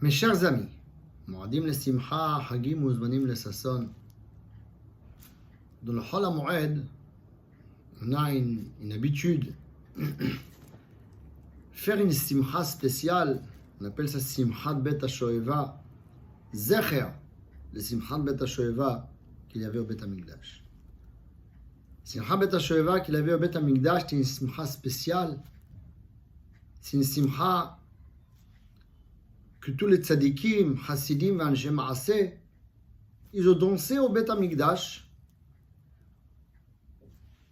Mes chers amis, Moadim le Simcha, Hagim Uzmanim le Sasson. Dans le Chol HaMoed, on a une habitude. Faire une Simcha spéciale, on appelle ça Simchat Bet HaShoeva, Zecher, le Simchat Bet HaShoeva qu'il y avait au Bet HaMikdash. Simchat Bet HaShoeva qu'il y avait au Bet HaMikdash, c'est une Simcha spéciale. C'est une Simcha que tous les tzadikim, chassidim et anshe ma'aseh, ils ont dansé au Bet HaMikdash.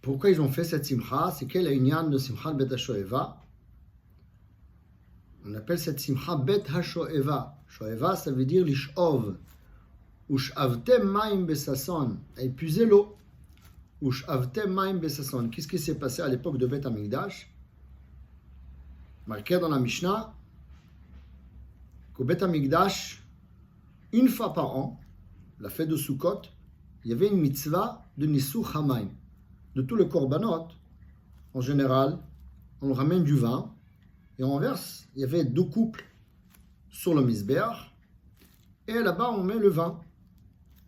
Pourquoi ils ont fait cette simcha? C'est quel est l'inyan de simcha Bet HaShoeva? On appelle cette simcha Bet HaShoeva. Shoeva, ça veut dire l'ish'ov. Ush'avtem ma'im besason. Épuiser l'eau. Ush'avtem ma'im besason. Qu'est-ce qui s'est passé à l'époque de Bet HaMikdash? Marqué dans la Mishnah, qu'au Bet HaMikdash, une fois par an, la fête de Sukkot, il y avait une mitzvah de Nisuch HaMaim. De tous les korbanot, en général, on ramène du vin et on verse. Il y avait 2 couples sur le misbeach et là-bas on met le vin.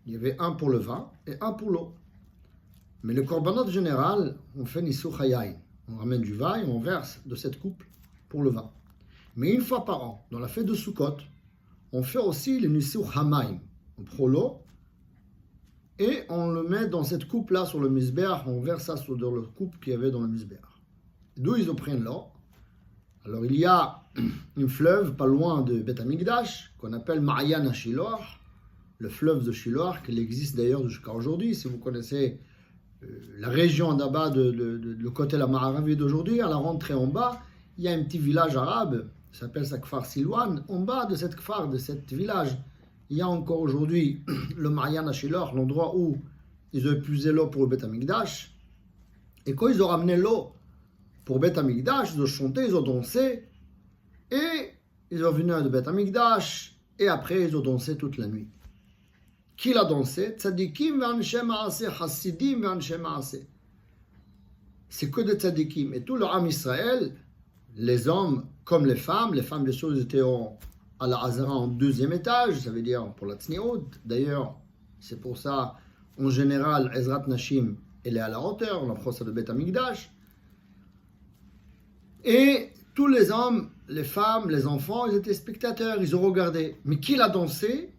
Il y avait un pour le vin et un pour l'eau. Mais le korbanot en général, on fait Nisuch HaYain. On ramène du vin et on verse de cette coupe pour le vin. Mais une fois par an, dans la fête de Sukkot, on fait aussi le Nisuch HaMaim. On prend l'eau et on le met dans cette coupe-là sur le misbeach, on verse ça dans le coupe qu'il y avait dans le misbeach. D'où ils prennent l'eau. Alors il y a un fleuve pas loin de Bet HaMikdash, qu'on appelle Ma'ayan HaShiloach, le fleuve de Shiloach, qui existe d'ailleurs jusqu'à aujourd'hui. Si vous connaissez la région d'Abba, le côté la Ma'aravi d'aujourd'hui, à la rentrée en bas, il y a un petit village arabe, ça s'appelle ça Kfar Silwan. En bas de cette Kfar, de cet village, il y a encore aujourd'hui le Ma'ayan HaShiloach, l'endroit où ils ont épuisé l'eau pour le Bet HaMikdash. Et quand ils ont ramené l'eau pour Bet HaMikdash, ils ont chanté, ils ont dansé, et ils ont venu à Bet HaMikdash, et après ils ont dansé toute la nuit. Qui l'a dansé? Tzadikim ve'anshe ma'aseh, Hasidim ve'anshe ma'aseh. C'est que des tzadikim. Et tout le Am Israël, les hommes comme les femmes bien sûr, ils étaient à la Hazara en 2e étage, ça veut dire pour la Tzniut. D'ailleurs, c'est pour ça, en général, Ezrat Nashim, elle est à la hauteur, on approche ça de Bet HaMikdash. Et tous les hommes, les femmes, les enfants, ils étaient spectateurs, ils ont regardé. Mais qui l'a dansé?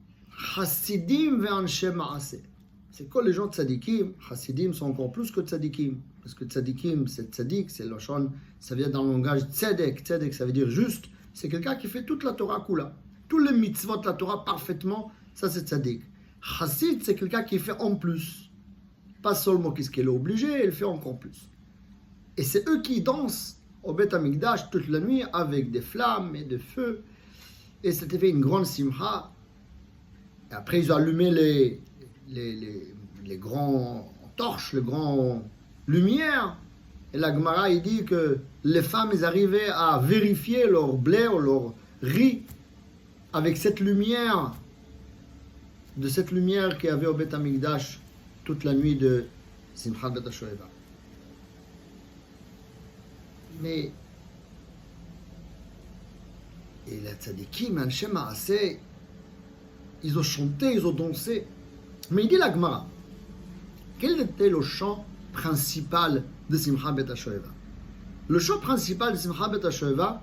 Hasidim ve'anshe ma'aseh. C'est quoi les gens de tzadikim? Hasidim sont encore plus que tzadikim. Parce que tzadikim, c'est tzadik, c'est loshon, ça vient dans le langage tzedek. Tzedek, ça veut dire juste. C'est quelqu'un qui fait toute la Torah kula. Tous les mitzvot de la Torah parfaitement, ça c'est tzadik. Chassid, c'est quelqu'un qui fait en plus. Pas seulement qu'est-ce qu'elle est obligée, il fait encore plus. Et c'est eux qui dansent au Bet HaMikdash toute la nuit avec des flammes et des feux. Et c'était fait une grande simcha. Et après, ils ont allumé les grands torches, les grands lumières. Et la Gemara, il dit que les femmes, elles arrivaient à vérifier leur blé ou leur riz avec cette lumière, de cette lumière qu'il y avait au Bet HaMikdash toute la nuit de Simchat Bet HaShoeva. Mais, et les tzadikim, anshe ma'aseh, ils ont chanté, ils ont dansé. Mais il dit la Gemara, quel était le chant principal de Simchat Bet HaShoeva? Le chant principal de Simchat Bet HaShoeva,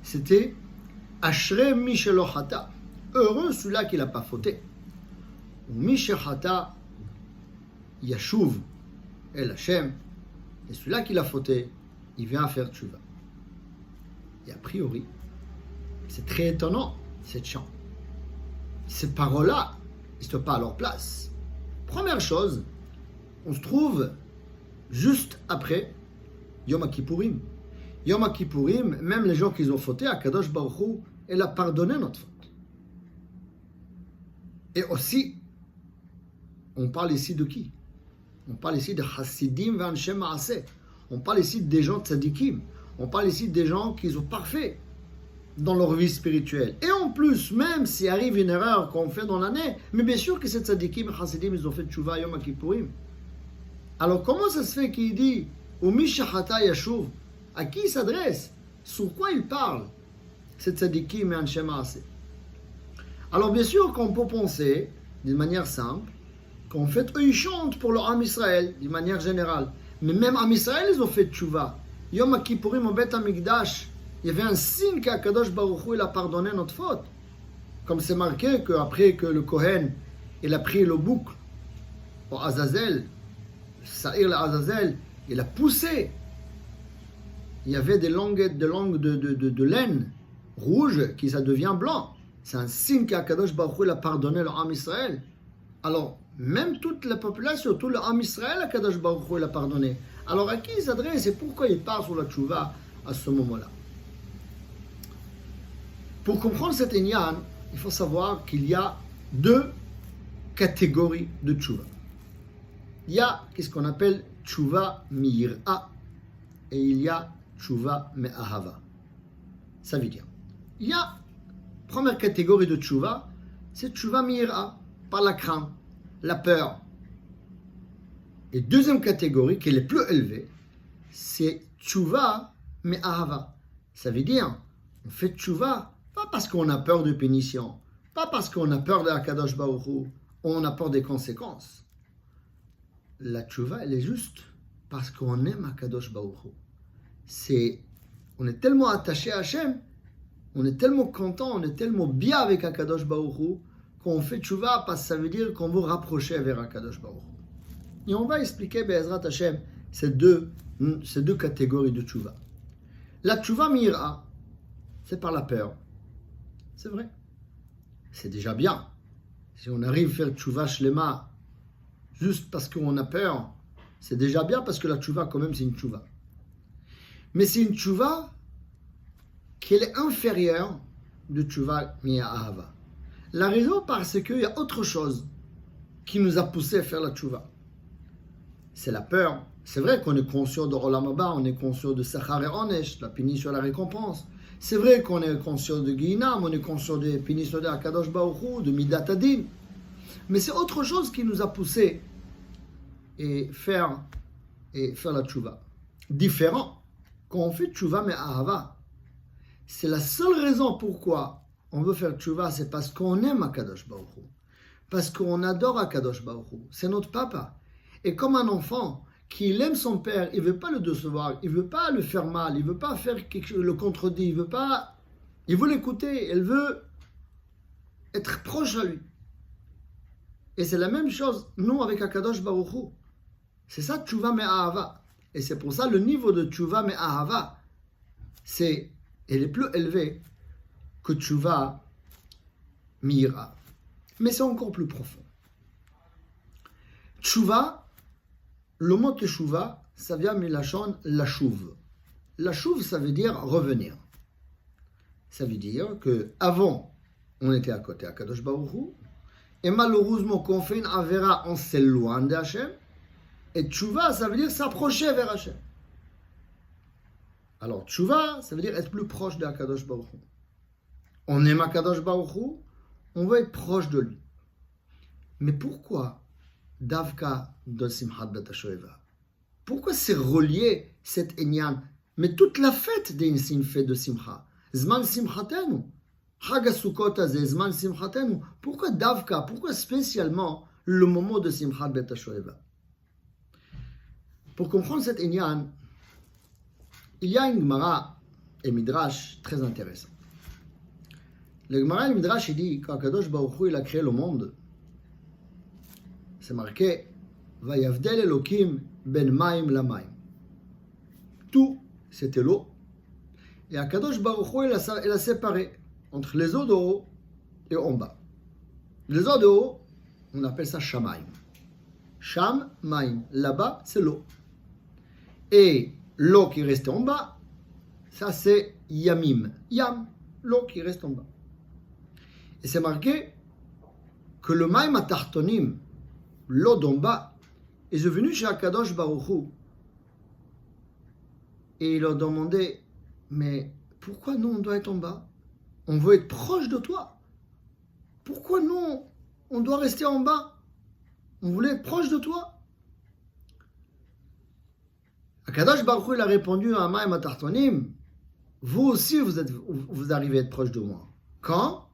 c'était Ashrei mi shelo chata. Heureux celui-là qui n'a pas fauté. Ou mi shechata yashuv el Hashem. Et celui-là qui l'a fauté, il vient à faire tshuva. Et a priori, c'est très étonnant, cette chant. Ces paroles-là, ils ne sont pas à leur place. Première chose, on se trouve juste après Yom HaKippourim. Yom HaKippourim, même les gens qui ont fauté, Akadosh Baruch Hu, il a pardonné notre faute. Et aussi, on parle ici de qui? On parle ici de Hasidim ve'anshe ma'aseh. On parle ici des gens tzadikim. On parle ici des gens qui sont parfaits dans leur vie spirituelle. Et en plus, même s'il arrive une erreur qu'on fait dans l'année, mais bien sûr que ces tzadikim et Hasidim, ils ont fait tchouva Yom HaKippourim. Alors comment ça se fait qu'il dit Umi shachata yashuv? À qui il s'adresse? Sur quoi il parle? C'est tzadikim et anshe ma'aseh. Alors bien sûr qu'on peut penser, d'une manière simple, qu'en fait, eux, ils chantent pour le Ham Israël, d'une manière générale. Mais même Ham Israël, ils ont fait tchouva. Yom Kippourim au Beth Amikdash, il y avait un signe qu'Akadosh Baruch Hu, il a pardonné notre faute. Comme c'est marqué qu'après que le Kohen, il a pris le bouc au Azazel, Saïr l'Azazel, il a poussé. Il y avait des langues de laine rouge qui ça devient blanc. C'est un signe qu'Akadosh Baruch Hu, il a pardonné le Ham Israël. Alors, même toute la population, tout le Ham Israël, Akadosh Baruch Hu, il a pardonné. Alors, à qui il s'adresse et pourquoi il part sur la tchouva à ce moment-là? Pour comprendre cet inyan, il faut savoir qu'il y a deux catégories de tchouva. Il y a ce qu'on appelle tchouva mi'ira et il y a tchouva me'ahava. Ça veut dire, il y a première catégorie de tchouva, c'est tchouva mi'ira, par la crainte, la peur. Et deuxième catégorie, qui est la plus élevée, c'est tchouva me'ahava. Ça veut dire, on fait tchouva pas parce qu'on a peur de punition, pas parce qu'on a peur de Akadosh Baruch Hu, on a peur des conséquences. La tchouva, elle est juste parce qu'on aime Akadosh Baruch Hu. On est tellement attaché à Hachem, on est tellement content, on est tellement bien avec Akadosh Baruch Hu, qu'on fait tchouva parce que ça veut dire qu'on veut rapprocher vers Akadosh Baruch Hu. Et on va expliquer, Be'ezrat Hashem, ces deux catégories de tchouva. La tchouva mi'ira, c'est par la peur. C'est vrai. C'est déjà bien. Si on arrive à faire tchouva shlema juste parce qu'on a peur, c'est déjà bien parce que la tchouva, quand même, c'est une tchouva. Mais c'est une tchouva qui est inférieure de tchouva mi'ahava. La raison, parce qu'il y a autre chose qui nous a poussé à faire la tchouva. C'est la peur. C'est vrai qu'on est conscient de Olam Haba, on est conscient de Sachar et Onesh, la punition et la récompense. C'est vrai qu'on est conscient de Guinam, on est conscient de punition de Akadosh Baruch Hu, de Midat Adin. Mais c'est autre chose qui nous a poussé à faire la tchouva. Différent. Quand on fait tchouva mais ahava, c'est la seule raison pourquoi on veut faire tchouva, c'est parce qu'on aime Akadosh Baruch Hu. Parce qu'on adore Akadosh Baruch Hu. C'est notre papa. Et comme un enfant qui aime son père, il ne veut pas le décevoir, il ne veut pas le faire mal, il ne veut pas faire quelque chose, le contredire, il veut l'écouter, il veut être proche à lui. Et c'est la même chose, nous, avec Akadosh Baruch Hu. C'est ça, tchouva me'ahava. Et c'est pour ça, le niveau de tchouva me'ahava, elle est plus élevé que tchouva mi'ira. Mais c'est encore plus profond. Tchouva, le mot teshuva, ça vient de la chon lashuv. Lashuv, ça veut dire revenir. Ça veut dire que avant, on était à côté à Kadosh Baruch Hu, et malheureusement, quand on fait une avera, on s'éloigne de Hachem. Et teshuva, ça veut dire s'approcher vers Hachem. Alors, teshuva, ça veut dire être plus proche de Kadosh Baruch Hu. On aime Kadosh Baruch Hu, on veut être proche de lui. Mais pourquoi Davka de Simchat Bet HaShoeva? Pourquoi c'est relié cette Inyan? Mais toute la fête c'est une fête de Simcha. Zman Simchatenu. Chag HaSukkot azeh, Zman Simchatenu. Pourquoi Davka? Pourquoi spécialement le moment de Simchat Bet HaShoeva? Pour comprendre cette Inyan, il y a une Gemara et Midrash très intéressant. Le Gemara et le Midrash, il dit qu'Akadosh Baruch Hu, il a créé le monde. C'est marqué Vayavdel Elokim ben Maim la Maim. Tout, c'était l'eau. Et Akadosh Baruch Hu, il a séparé entre les eaux de haut et en bas. Les eaux de haut, on appelle ça Shamaim. Sham, Maim. Là-bas, c'est l'eau. Et l'eau qui reste en bas, ça c'est Yamim. Yam, l'eau qui reste en bas. Et c'est marqué que le Maim Atartonim, l'eau d'en bas, est venu chez Akadosh Baruch Hu. Et il leur demandait, mais pourquoi nous on doit être en bas? On veut être proche de toi. Pourquoi nous on doit rester en bas? On voulait être proche de toi. Akadosh Baruch Hu, il a répondu à Maim Atartonim, vous aussi vous arrivez à être proche de moi. Quand?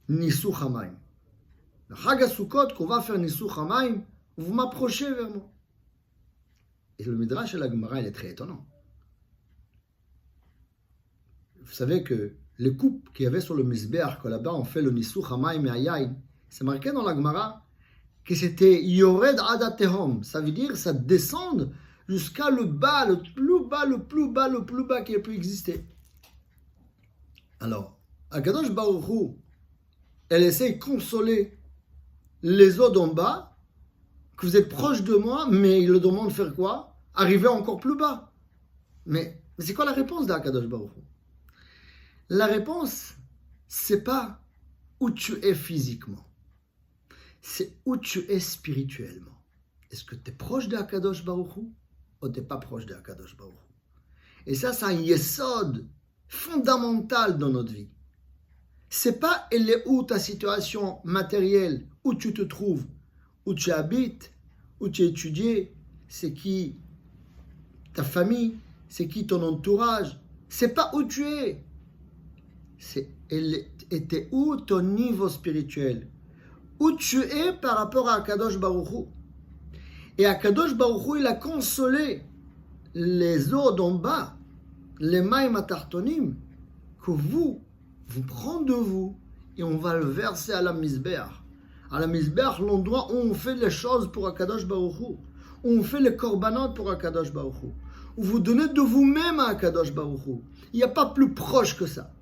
Nissou Hamaim. Le Chag HaSukkot, qu'on va faire Nissou Hamaim, vous m'approchez vers moi. Et le Midrash de la Gemara, il est très étonnant. Vous savez que les coupes qu'il y avait sur le Mizbeach, que là-bas on fait le Nissou Hamaim et Ayayin, c'est marqué dans la Gemara que c'était Yored Adatehom. Ça veut dire ça descend jusqu'à le bas, le plus bas, le plus bas, le plus bas qui ait pu exister. Alors, Akadosh Baruch Hu, elle essaie de consoler les eaux d'en bas, que vous êtes proche de moi, mais il le demande de faire quoi? Arriver encore plus bas. Mais c'est quoi la réponse d'Akadosh Baruch Hu? La réponse, c'est pas où tu es physiquement, c'est où tu es spirituellement. Est-ce que tu es proche d'Akadosh Baruch Hu ou tu n'es pas proche d'Akadosh Baruch Hu? Et ça, c'est un yesod fondamental dans notre vie. C'est pas elle est où ta situation matérielle, où tu te trouves, où tu habites, où tu es étudié, c'est qui ta famille, c'est qui ton entourage. C'est pas où tu es. C'est elle était où ton niveau spirituel, où tu es par rapport à Akadosh Baruch Hu. Et Akadosh Baruch Hu, il a consolé les eaux d'en bas, les maïm atartonim, que vous prenez de vous et on va le verser à la Mizbeach. À la Mizbeach, l'endroit où on fait les choses pour Akadosh Baruch Hu, où on fait les korbanot pour Akadosh Baruch Hu, où vous donnez de vous-même à Akadosh Baruch Hu. Il n'y a pas plus proche que ça.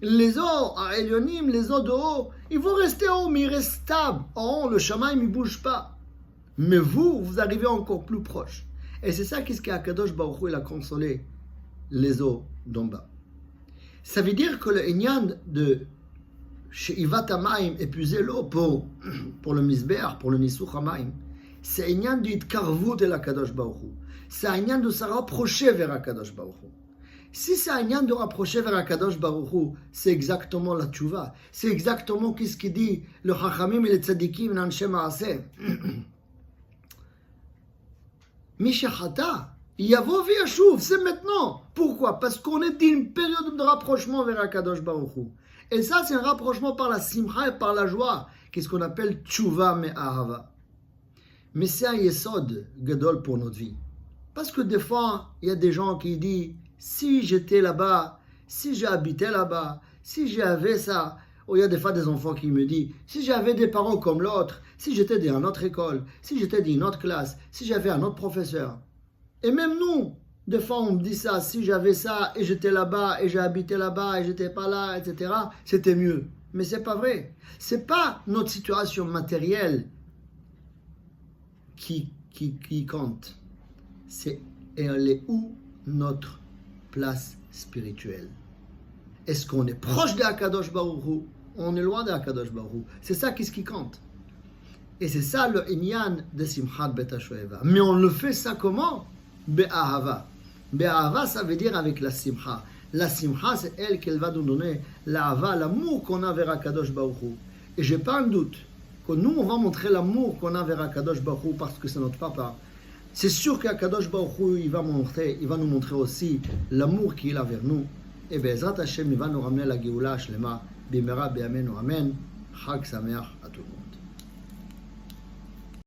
Les eaux à Elyonim, les eaux de haut, ils vont rester haut, mais ils restent stables. En haut, le Shamaim, il ne bouge pas. Mais vous arrivez encore plus proche. Et c'est ça qu'est-ce qu'Akadosh Baruch Hu, il a consolé les eaux d'en bas. Ça veut dire que le Inyan de She'ivat HaMaim, épuiser l'eau pour le Mizbeach, pour le Nissou HaMaim, c'est Inyan d'Itkarvut el Akadosh Baruch Hu. C'est Inyan de se rapprocher vers Akadosh Baruch Hu. Si c'est un yan de rapprocher vers Akadosh Baruch Hu, c'est exactement la tchouva. C'est exactement ce qu'il dit le Chachamim et les Tzadikim dans Anshe Maaseh. Mishachata, Yavo v'yashuv, c'est maintenant. Pourquoi? Parce qu'on est dans une période de rapprochement vers Akadosh Baruch Hu. Et ça, c'est un rapprochement par la simcha et par la joie, qu'est-ce qu'on appelle tchouva me ahava. Mais c'est un yesod gadol pour notre vie. Parce que des fois, il y a des gens qui disent si j'étais là-bas, si j'habitais là-bas, si j'avais ça, ou il y a des fois des enfants qui me disent, si j'avais des parents comme l'autre, si j'étais dans une autre école, si j'étais dans une autre classe, si j'avais un autre professeur. Et même nous, des fois on me dit ça, si j'avais ça, et j'étais là-bas, et j'ai habité là-bas, et j'étais pas là, etc., c'était mieux. Mais c'est pas vrai. C'est pas notre situation matérielle qui compte. C'est elle est où notre place spirituelle. Est-ce qu'on est proche d'Akadosh Baruch Hu? On est loin d'Akadosh Baruch Hu. C'est ça qui compte. Et c'est ça le inyan de Simchat Bet HaShoeva. Mais on le fait ça comment? Be'ahava. Be'ahava, ça veut dire avec la simcha. La simcha, c'est elle qui va nous donner l'ahava, l'amour qu'on a vers Akadosh Baruch Hu. Et j'ai pas un doute que nous, on va montrer l'amour qu'on a vers Akadosh Baruch Hu parce que c'est notre papa. C'est sûr qu'Akadosh Baruch Hu, il va nous montrer aussi l'amour qu'il a vers nous. Et Be'ezrat Hashem, il va nous ramener la Géoula Shlema, Bimera, Be'amen, Amen. Chag Sameach à tout le monde.